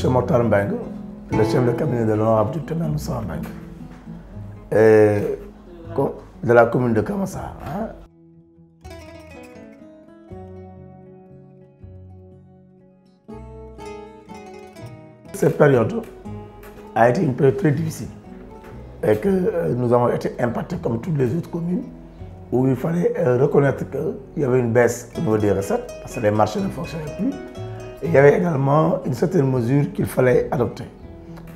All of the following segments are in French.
Mokhtar Mbengue, le chef de cabinet de l'honorable député Moussa Mbengue, de la commune de Keur Massar. Cette période a été une période très difficile et que nous avons été impactés comme toutes les autres communes où il fallait reconnaître qu'il y avait une baisse au niveau des recettes parce que les marchés ne fonctionnaient plus. Et il y avait également une certaine mesure qu'il fallait adopter.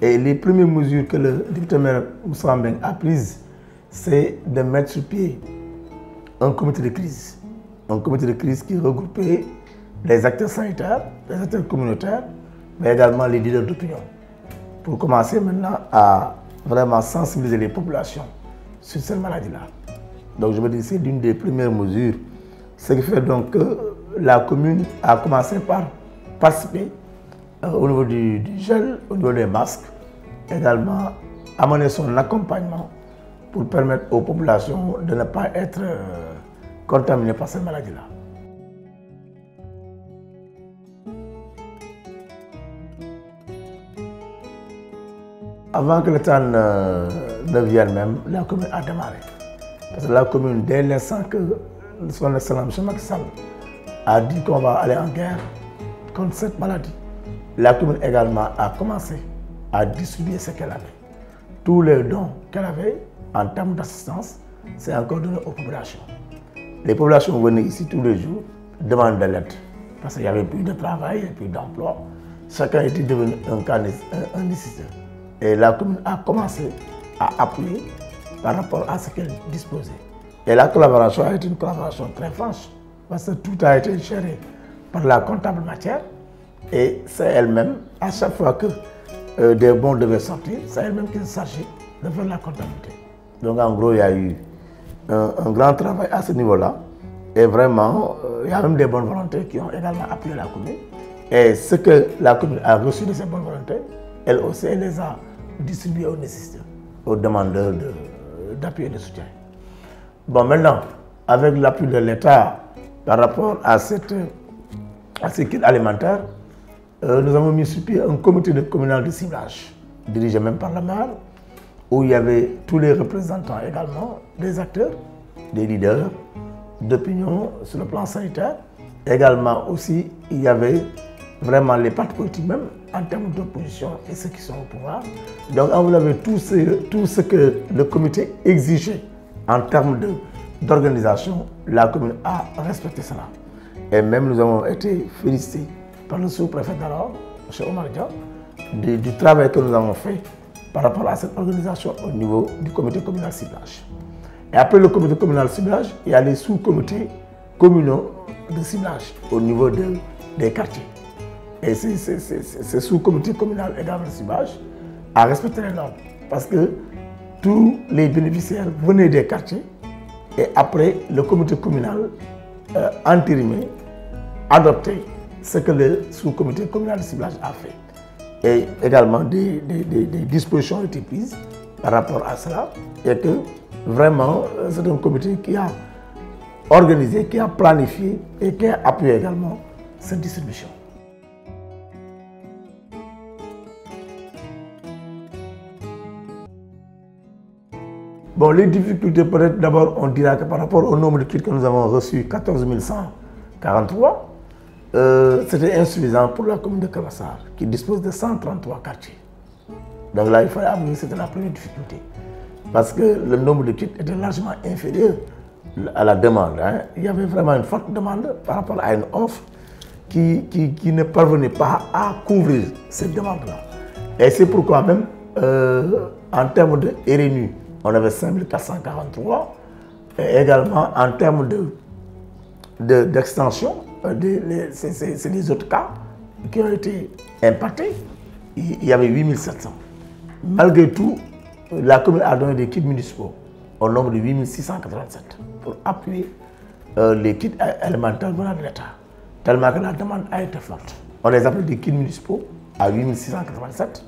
Et les premières mesures que le député maire Moussa Mbengue a prises, c'est de mettre sur pied un comité de crise. Un comité de crise qui regroupait les acteurs sanitaires, les acteurs communautaires, mais également les leaders d'opinion, pour commencer maintenant à vraiment sensibiliser les populations sur cette maladie-là. Donc je me dis que c'est l'une des premières mesures, ce qui fait donc que la commune a commencé par participer au niveau du gel, au niveau des masques, également amener son accompagnement pour permettre aux populations de ne pas être contaminées par cette maladie-là. Avant que le temps ne vienne même, la commune a démarré. Parce que la commune, dès l'instant que son excellence M. Macky Sall a dit qu'on va aller en guerre contre cette maladie, la commune également a commencé à distribuer ce qu'elle avait. Tous les dons qu'elle avait en termes d'assistance, c'est encore donné aux populations. Les populations venaient ici tous les jours demander de l'aide. Parce qu'il n'y avait plus de travail, il n'y avait plus d'emploi. Chacun était devenu un nécessitaire. Et la commune a commencé à appuyer par rapport à ce qu'elle disposait. Et la collaboration a été une collaboration très franche, parce que tout a été géré par la comptable matière, et c'est elle-même, à chaque fois que des bons devaient sortir, c'est elle-même qui s'agit de faire la comptabilité. Donc en gros, il y a eu un grand travail à ce niveau-là, et vraiment, il y a même des bonnes volontés qui ont également appuyé la commune. Et ce que la commune a reçu de ces bonnes volontés, elle aussi, elle les a distribués aux nécessiteux, aux demandeurs d'appui et de soutien. Bon, maintenant, avec l'appui de l'État par rapport à ces kits alimentaires, nous avons mis sur pied un comité communal de ciblage, dirigé même par la maire, où il y avait tous les représentants également, des acteurs, des leaders d'opinion sur le plan sanitaire. Également aussi, il y avait vraiment les partis politiques même, en termes d'opposition et ceux qui sont au pouvoir. Donc, vous avez tout ce que le comité exigeait en termes d'organisation, la commune a respecté cela. Et même nous avons été félicités par le sous-préfet d'alors, M. Omar Dia, du travail que nous avons fait par rapport à cette organisation au niveau du comité communal ciblage. Et après le comité communal ciblage, il y a les sous-comités communaux de ciblage au niveau des quartiers. Et ce sous-comité communal également de ciblage a respecté les normes parce que tous les bénéficiaires venaient des quartiers et après le comité communal entérimé adoptait ce que le sous-comité communal de ciblage a fait. Et également des dispositions ont été prises par rapport à cela et que vraiment c'est un comité qui a organisé, qui a planifié et qui a appuyé également cette distribution. Bon, les difficultés, peut-être d'abord, on dira que par rapport au nombre de kits que nous avons reçus, 14 143, c'était insuffisant pour la commune de Keur Massar, qui dispose de 133 quartiers. Donc là, il fallait avouer que c'était la première difficulté. Parce que le nombre de kits était largement inférieur à la demande. Il y avait vraiment une forte demande par rapport à une offre qui ne parvenait pas à couvrir cette demande-là. Et c'est pourquoi même, en termes de RNU, on avait 5443, et également en termes d'extension, c'est les autres cas qui ont été impactés, il y avait 8700. Malgré tout, la commune a donné des kits municipaux au nombre de 8687 pour appuyer les kits alimentaires venant de l'État, tellement que la demande a été forte. On les appelle des kits municipaux à 8687.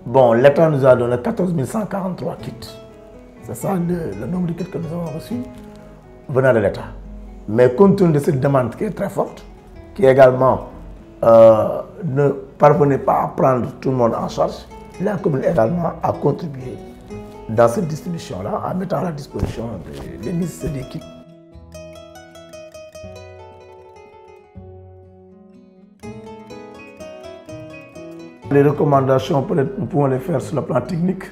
Bon, l'État nous a donné 14 143 kits. C'est ça le nombre de kits que nous avons reçus venant de l'État. Mais compte tenu de cette demande qui est très forte, qui est également ne parvenait pas à prendre tout le monde en charge, la commune également a contribué dans cette distribution-là en mettant à la disposition des ministres des kits. Les recommandations, peut-être, nous pouvons les faire sur le plan technique,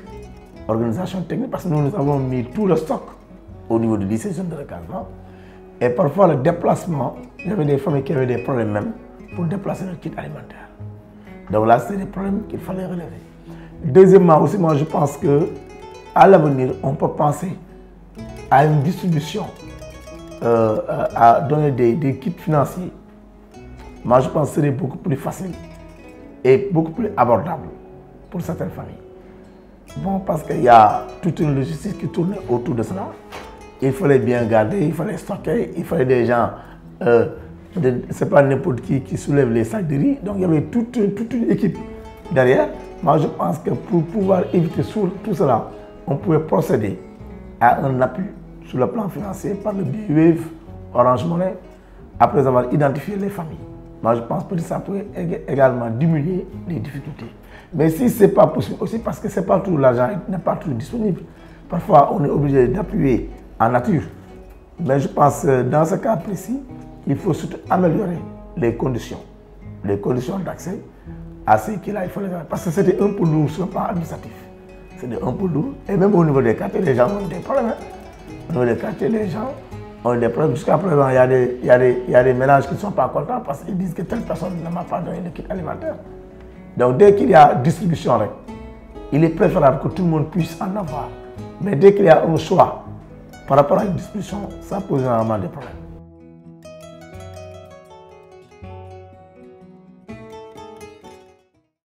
organisation technique, parce que nous avons mis tout le stock au niveau du lycée de recasement. Et parfois, le déplacement, il y avait des familles qui avaient des problèmes même pour déplacer leur kit alimentaire. Donc là, c'est des problèmes qu'il fallait relever. Deuxièmement, aussi, moi, je pense qu'à l'avenir, on peut penser à une distribution, à donner des kits financiers. Moi, je pense que ce serait beaucoup plus facile et beaucoup plus abordable pour certaines familles. Bon, parce qu'il y a toute une logistique qui tourne autour de cela. Il fallait bien garder, il fallait stocker, il fallait des gens, c'est pas n'importe qui soulève les sacs de riz. Donc il y avait toute une équipe derrière. Moi je pense que pour pouvoir éviter tout cela, on pouvait procéder à un appui sur le plan financier par le biais Wave, Orange Money, après avoir identifié les familles. Moi je pense que ça pourrait également diminuer les difficultés. Mais si ce n'est pas possible aussi, parce que c'est pas tout l'argent n'est pas toujours disponible, parfois on est obligé d'appuyer en nature. Mais je pense que dans ce cas précis, il faut surtout améliorer les conditions d'accès à ce qu'il faut les faire. Parce que c'était un peu lourd sur le plan administratif. C'était un peu lourd. Et même au niveau des quartiers, les gens ont des problèmes. Au niveau des quartiers, les gens ont des problèmes. Jusqu'à présent, il y a des ménages qui ne sont pas contents parce qu'ils disent que telle personne ne m'a pas donné de kit alimentaire. Donc dès qu'il y a distribution, il est préférable que tout le monde puisse en avoir. Mais dès qu'il y a un choix par rapport à une distribution, ça pose normalement des problèmes.